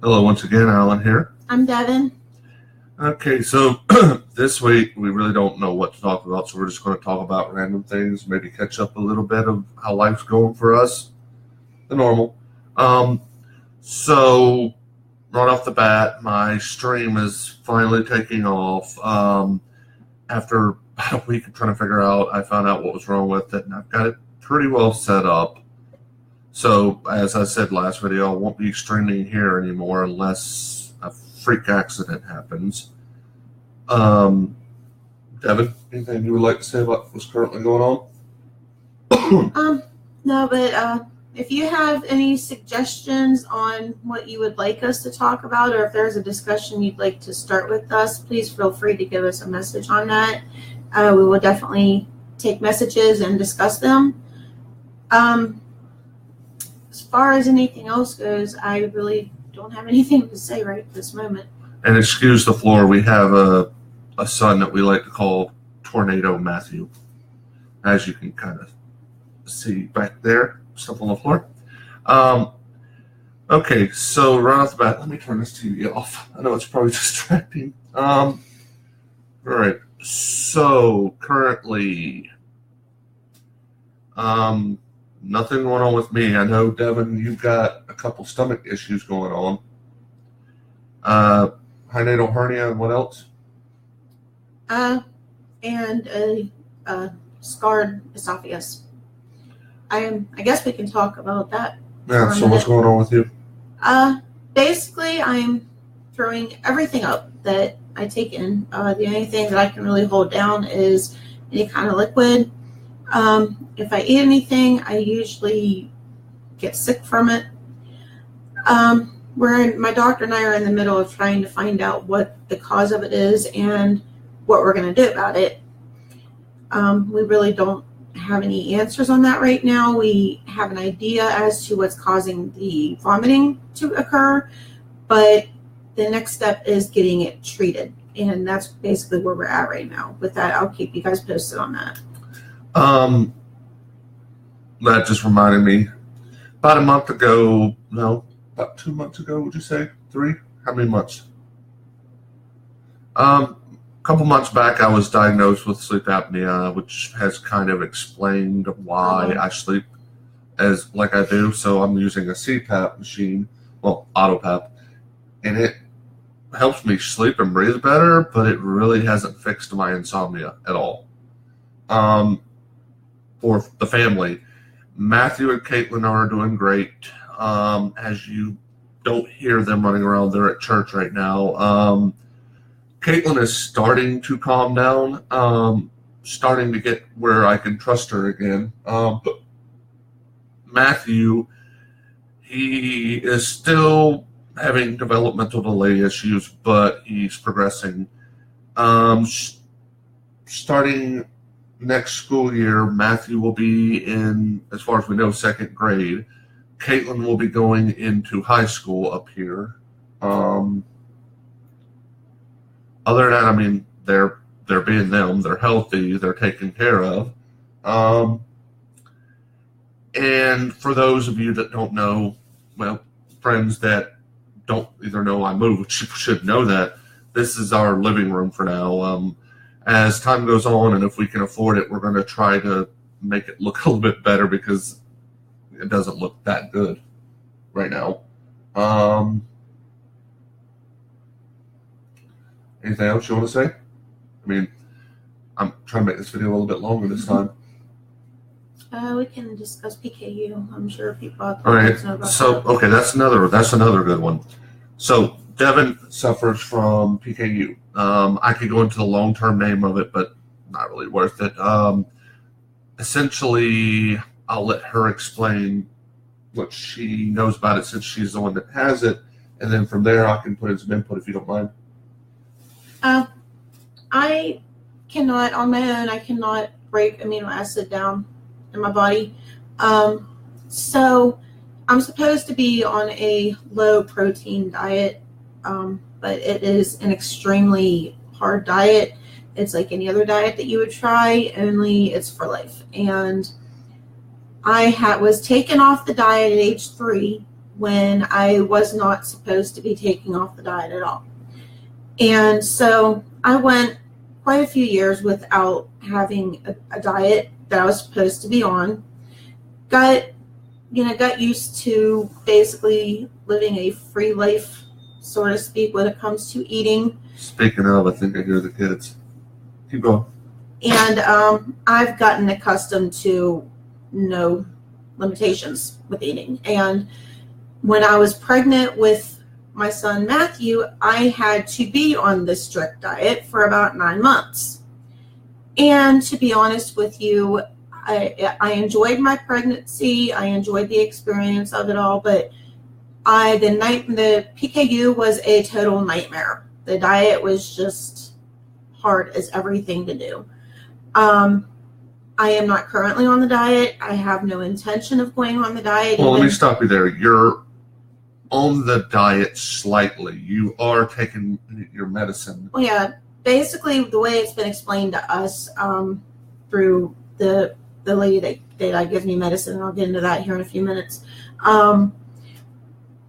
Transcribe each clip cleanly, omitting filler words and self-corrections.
Hello once again, Alan here. I'm Devin. Okay, so this week we really don't know what to talk about, so we're just going to talk about random things, maybe catch up a little bit of how life's going for us, the normal. So right off the bat, my stream is finally taking off. After about a week of trying to figure out, I found out what was wrong with it, and I've got it pretty well set up. So, as I said last video, I won't be streaming here anymore unless a freak accident happens. Devin, anything you would like to say about what's currently going on? No, but if you have any suggestions on what you would like us to talk about, or if there's a discussion you'd like to start with us, please feel free to give us a message on that. We will definitely take messages and discuss them. As far as anything else goes, I really don't have anything to say right at this moment. And excuse the floor, we have a son that we like to call Tornado Matthew. As you can kind of see back there, stuff on the floor. Okay, so right off the bat, let me turn this TV off. I know it's probably distracting. All right, so currently, nothing going on with me. I know, Devin, you've got a couple stomach issues going on. Hiatal hernia and what else? And a scarred esophagus. I guess we can talk about that. Yeah, so what's going on with you? Basically, I'm throwing everything up that I take in. The only thing that I can really hold down is any kind of liquid. If I eat anything, I usually get sick from it. My doctor and I are in the middle of trying to find out what the cause of it is and what we're going to do about it. We really don't have any answers on that right now. We have an idea as to what's causing the vomiting to occur, but the next step is getting it treated. And that's basically where we're at right now. With that, I'll keep you guys posted on that. That just reminded me, about 2 months ago, would you say? 3? How many months? A couple months back, I was diagnosed with sleep apnea, which has kind of explained why I sleep like I do. So I'm using a CPAP machine, AutoPAP, and it helps me sleep and breathe better, but it really hasn't fixed my insomnia at all. For the family, Matthew and Caitlin are doing great. As you don't hear them running around, they're at church right now. Caitlin is starting to calm down, starting to get where I can trust her again. But Matthew, he is still having developmental delay issues, but he's progressing. Starting next school year, Matthew will be in, as far as we know, 2nd grade. Caitlin will be going into high school up here. Other than that, I mean, they're being them. They're healthy. They're taken care of. And for those of you that don't know, friends that don't either know I moved should know that this is our living room for now. As time goes on, and if we can afford it, we're going to try to make it look a little bit better because it doesn't look that good right now. Anything else you want to say? I mean, I'm trying to make this video a little bit longer this time. We can discuss PKU. I'm sure people out there. All right. Know about so, that. Okay, that's another good one. So, Devin suffers from PKU. I could go into the long-term name of it, but not really worth it. Essentially, I'll let her explain what she knows about it since she's the one that has it, and then from there I can put in some input if you don't mind. I cannot, on my own, I cannot break amino acid down in my body. So I'm supposed to be on a low protein diet, but it is an extremely hard diet. It's like any other diet that you would try, only it's for life. And I was taken off the diet at age 3 when I was not supposed to be taking off the diet at all. And so I went quite a few years without having a diet that I was supposed to be on. Got used to basically living a free life, so to speak, when it comes to eating. Speaking of, I think I hear the kids. Keep going. And I've gotten accustomed to no limitations with eating. And when I was pregnant with my son Matthew, I had to be on this strict diet for about 9 months. And to be honest with you, I enjoyed my pregnancy. I enjoyed the experience of it all, but the PKU was a total nightmare. The diet was just hard as everything to do. I am not currently on the diet. I have no intention of going on the diet. Well, let me stop you there. You're on the diet slightly. You are taking your medicine. Well, yeah. Basically, the way it's been explained to us through the lady that gives me medicine, and I'll get into that here in a few minutes.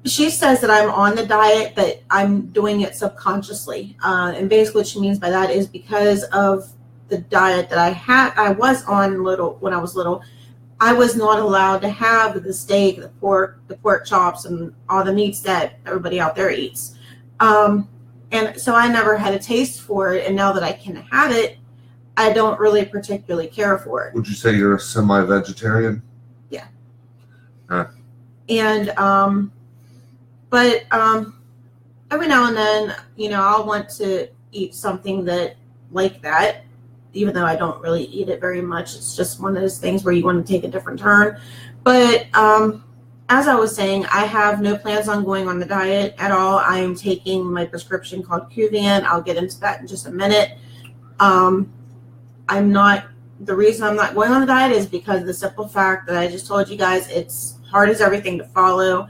She says that I'm on the diet, but I'm doing it subconsciously. And basically what she means by that is because of the diet that I was on when I was little, I was not allowed to have the steak, the pork chops, and all the meats that everybody out there eats. And so I never had a taste for it. And now that I can have it, I don't really particularly care for it. Would you say you're a semi-vegetarian? Yeah. And, but every now and then, I'll want to eat something like that, even though I don't really eat it very much. It's just one of those things where you want to take a different turn. But as I was saying, I have no plans on going on the diet at all. I am taking my prescription called Griffin. I'll get into that in just a minute. The reason I'm not going on the diet is because of the simple fact that I just told you guys, it's hard as everything to follow.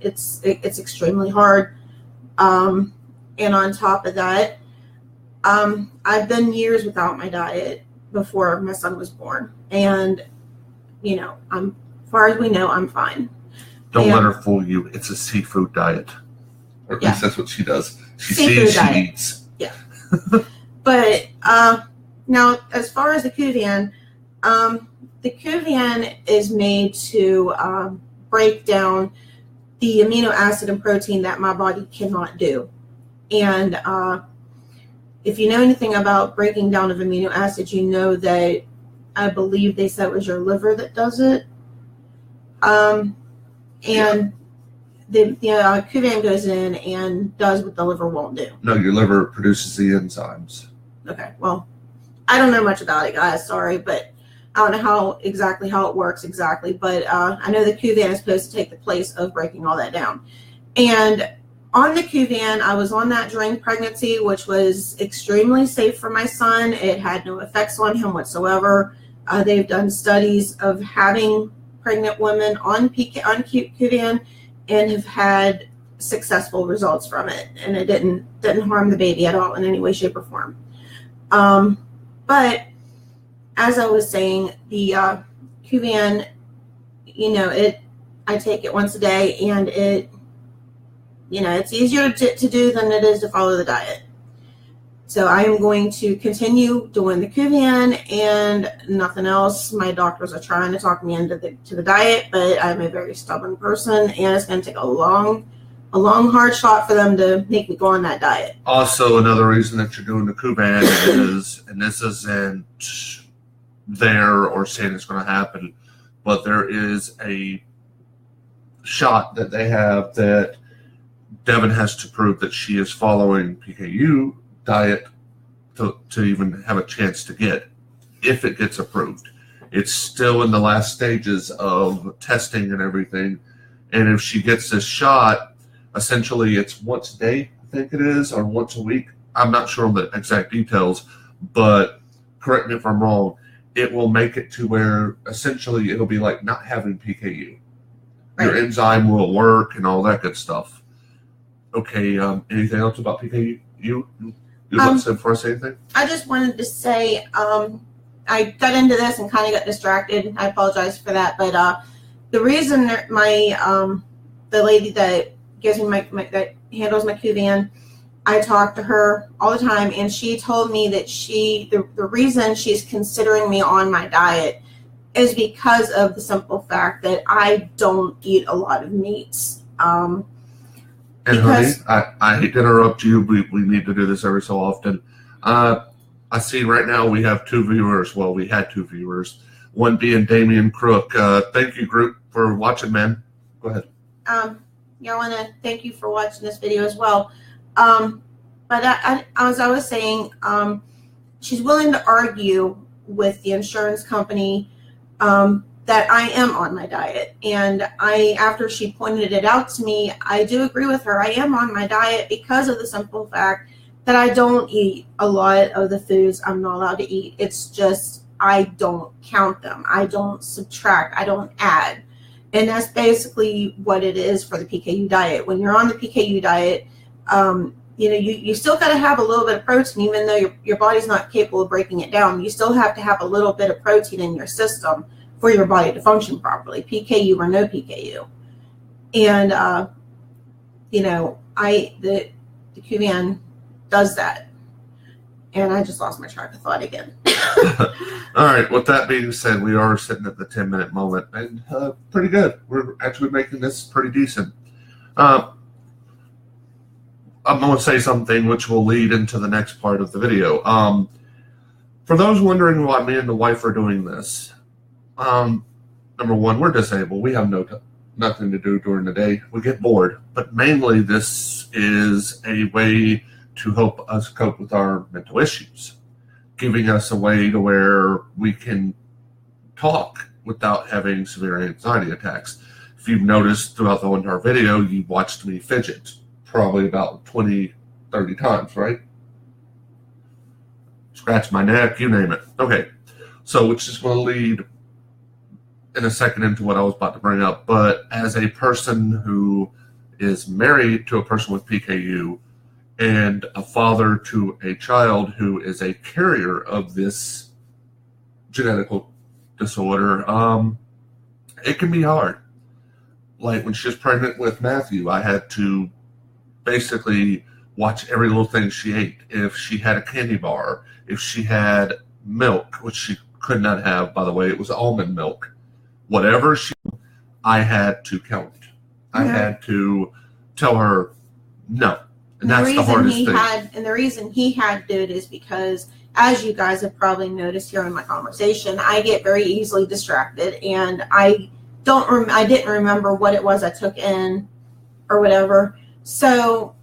It's extremely hard. And on top of that, I've been years without my diet before my son was born. And, as far as we know, I'm fine. Don't let her fool you. It's a seafood diet. Or at least that's what she does. She seafood sees, diet. She eats. Yeah. But now, as far as the Griffin, the Griffin is made to break down the amino acid and protein that my body cannot do. And if you know anything about breaking down of amino acids, you know that I believe they said it was your liver that does it. And the Griffin goes in and does what the liver won't do. No, your liver produces the enzymes. Okay, well, I don't know much about it, guys. Sorry, but I don't know how it works exactly. But I know the Griffin is supposed to take the place of breaking all that down. And on the Griffin, I was on that during pregnancy, which was extremely safe for my son. It had no effects on him whatsoever. They've done studies of having pregnant women on Griffin and have had successful results from it, and it didn't harm the baby at all in any way, shape, or form. But as I was saying, the Griffin, I take it once a day, and it's easier to do than it is to follow the diet. So I am going to continue doing the Griffin and nothing else. My doctors are trying to talk me into the diet, but I'm a very stubborn person, and it's going to take a long, hard shot for them to make me go on that diet. Also, another reason that you're doing the Griffin is, and this isn't there or saying it's going to happen, but there is a shot that they have that Devin has to prove that she is following PKU diet to even have a chance to get, if it gets approved. It's still in the last stages of testing and everything. And if she gets this shot, essentially it's once a day, I think it is, or once a week. I'm not sure on the exact details, but correct me if I'm wrong, it will make it to where essentially it'll be like not having PKU. Right. Your enzyme will work and all that good stuff. Okay, anything else about PKU? You want to say before I say anything? I just wanted to say, I got into this and kind of got distracted. I apologize for that, but the reason my the lady that gives me that handles my Kuvan, I talk to her all the time, and she told me that the reason she's considering me on my diet is because of the simple fact that I don't eat a lot of meats. And honey, I hate to interrupt you. We need to do this every so often. I see right now we have 2 viewers. Well, we had 2 viewers. One being Damian Crook. Thank you, group, for watching, man. Go ahead. I want to thank you for watching this video as well. But as I was saying, she's willing to argue with the insurance company that I am on my diet. And after she pointed it out to me, I do agree with her. I am on my diet because of the simple fact that I don't eat a lot of the foods I'm not allowed to eat. It's just, I don't count them. I don't subtract. I don't add. And that's basically what it is for the PKU diet. When you're on the PKU diet, you still got to have a little bit of protein, even though your body's not capable of breaking it down. You still have to have a little bit of protein in your system for your body to function properly, PKU or no PKU. And, the Kuvan does that. And I just lost my track of thought again. All right. With that being said, we are sitting at the 10-minute moment, and pretty good. We're actually making this pretty decent. I'm going to say something which will lead into the next part of the video. For those wondering why me and the wife are doing this, number one, we're disabled. We have nothing to do during the day. We get bored. But mainly this is a way to help us cope with our mental issues, giving us a way to where we can talk without having severe anxiety attacks. If you've noticed throughout the entire video, you watched me fidget probably about 20, 30 times, right? Scratch my neck, you name it. Okay, so which is going to lead in a second into what I was about to bring up. But as a person who is married to a person with PKU and a father to a child who is a carrier of this genetic disorder, it can be hard. Like when she was pregnant with Matthew, I had to basically watch every little thing she ate. If she had a candy bar, if she had milk, which she could not have, by the way, it was almond milk. Whatever I had to count. I had to tell her no. And that's the hardest thing. And the reason he had to do it is because, as you guys have probably noticed here in my conversation, I get very easily distracted, and I didn't remember what it was I took in or whatever. So,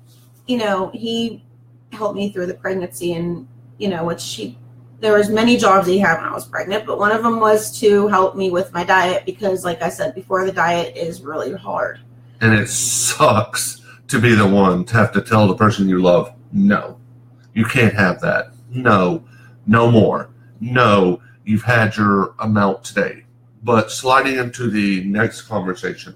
he helped me through the pregnancy, and there was many jobs he had when I was pregnant, but one of them was to help me with my diet because, like I said before, the diet is really hard. And it sucks to be the one to have to tell the person you love, no, you can't have that. No, no more. No, you've had your amount today. But sliding into the next conversation,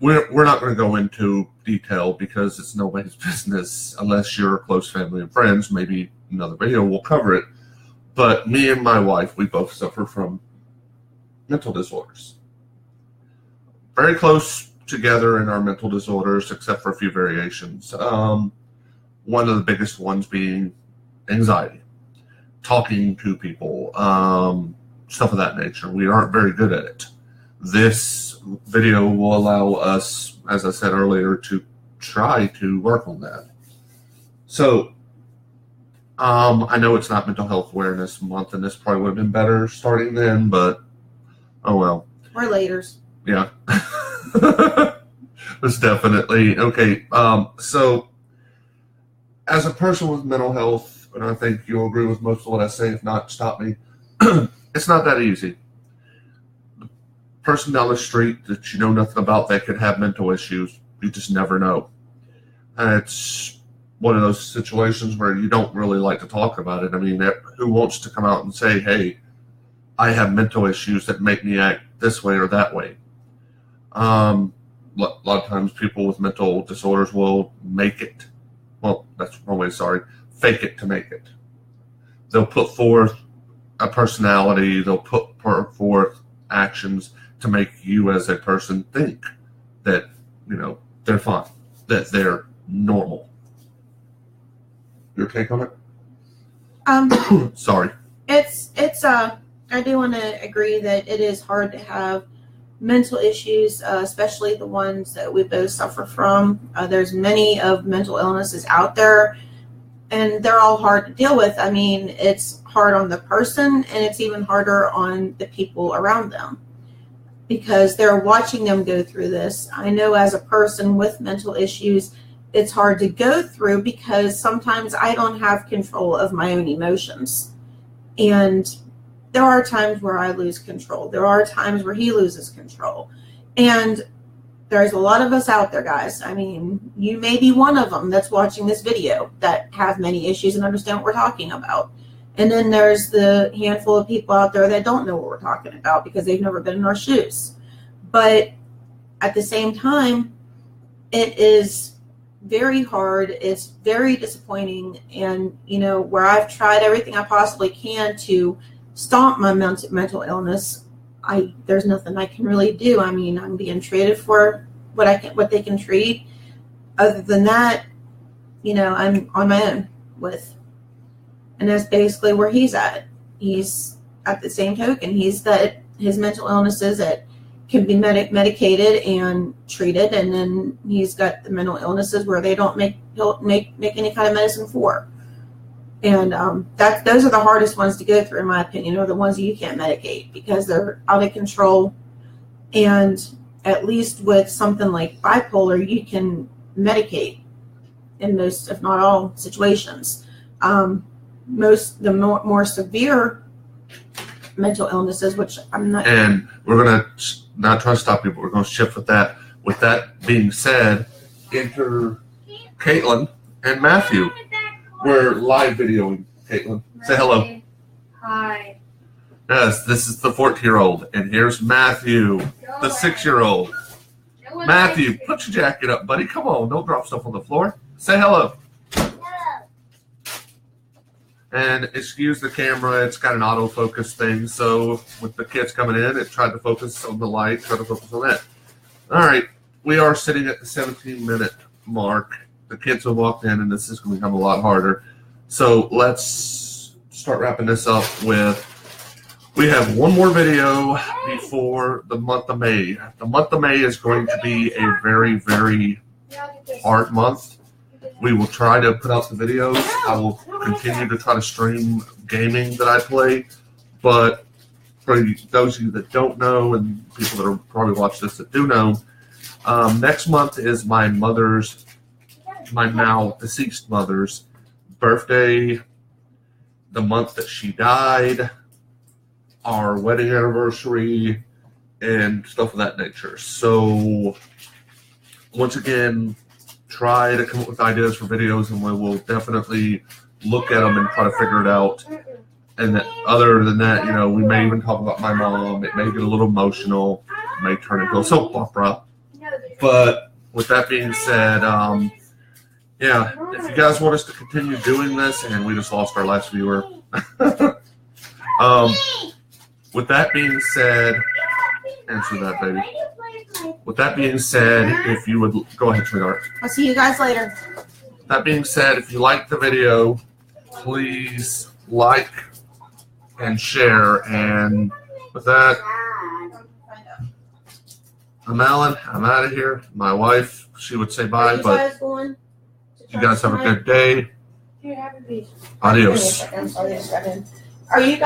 we're not going to go into detail because it's nobody's business unless you're close family and friends. Maybe another video will cover it. But me and my wife, we both suffer from mental disorders. Very close together in our mental disorders, except for a few variations. One of the biggest ones being anxiety, talking to people, stuff of that nature. We aren't very good at it. This video will allow us, as I said earlier, to try to work on that. So, I know it's not Mental Health Awareness Month, and this probably would have been better starting then, but oh well. We're laters. Yeah. It's definitely okay. So as a person with mental health, and I think you'll agree with most of what I say, if not, stop me. It's not that easy. The person down the street that you know nothing about that could have mental issues, you just never know. And it's one of those situations where you don't really like to talk about it. I mean, who wants to come out and say, hey, I have mental issues that make me act this way or that way? A lot of times people with mental disorders will make it. Well, that's one way, fake it to make it. They'll put forth a personality, they'll put forth actions to make you as a person think that, they're fine, that they're normal. Your take on it? Sorry. I do want to agree that it is hard to have mental issues, especially the ones that we both suffer from. There's many of mental illnesses out there, and they're all hard to deal with. I mean, it's hard on the person, and it's even harder on the people around them because they're watching them go through this. I know as a person with mental issues, it's hard to go through because sometimes I don't have control of my own emotions. And there are times where I lose control. There are times where he loses control. And there's a lot of us out there, guys. I mean, you may be one of them that's watching this video that have many issues and understand what we're talking about. And then there's the handful of people out there that don't know what we're talking about because they've never been in our shoes. But at the same time, it is very hard. It's very disappointing. And, where I've tried everything I possibly can to stop my mental illness, there's nothing I can really do. I mean, I'm being treated for what they can treat. Other than that, I'm on my own with, and that's basically where he's at. He's at the same token. He's that his mental illnesses that can be medicated and treated, and then he's got the mental illnesses where they don't make any kind of medicine for. And those are the hardest ones to go through, in my opinion, are the ones you can't medicate because they're out of control. And at least with something like bipolar, you can medicate in most, if not all, situations. The more severe mental illnesses, which I'm not. And we're going to not try to stop you, but we're going to shift with that. With that being said, enter Caitlin and Matthew. We're live videoing. Caitlin, say hello. Hi. Yes, this is the 14-year-old, and here's Matthew, the 6-year-old. Matthew, put your jacket up, buddy. Come on, don't drop stuff on the floor. Say hello. And excuse the camera, it's got an autofocus thing, so with the kids coming in, it tried to focus on the light, tried to focus on that. All right, we are sitting at the 17-minute mark. The kids have walked in, and this is going to become a lot harder. So let's start wrapping this up with, we have one more video before the month of May. The month of May is going to be a very, very hard month. We will try to put out the videos. I will continue to try to stream gaming that I play. But for those of you that don't know, and people that are probably watching this that do know, next month is my now deceased mother's birthday, the month that she died, our wedding anniversary, and stuff of that nature. So once again, try to come up with ideas for videos, and we will definitely look at them and try to figure it out. And that, other than that, we may even talk about my mom. It may get a little emotional. It may turn into a soap opera. But with that being said, yeah, if you guys want us to continue doing this, and we just lost our last viewer. With that being said, answer that, baby. With that being said, if you would go ahead, sweetheart. I'll see you guys later. That being said, if you like the video, please like and share. And with that, I'm Alan. I'm out of here. My wife, she would say bye, but you guys have a good day. Adios. Are you guys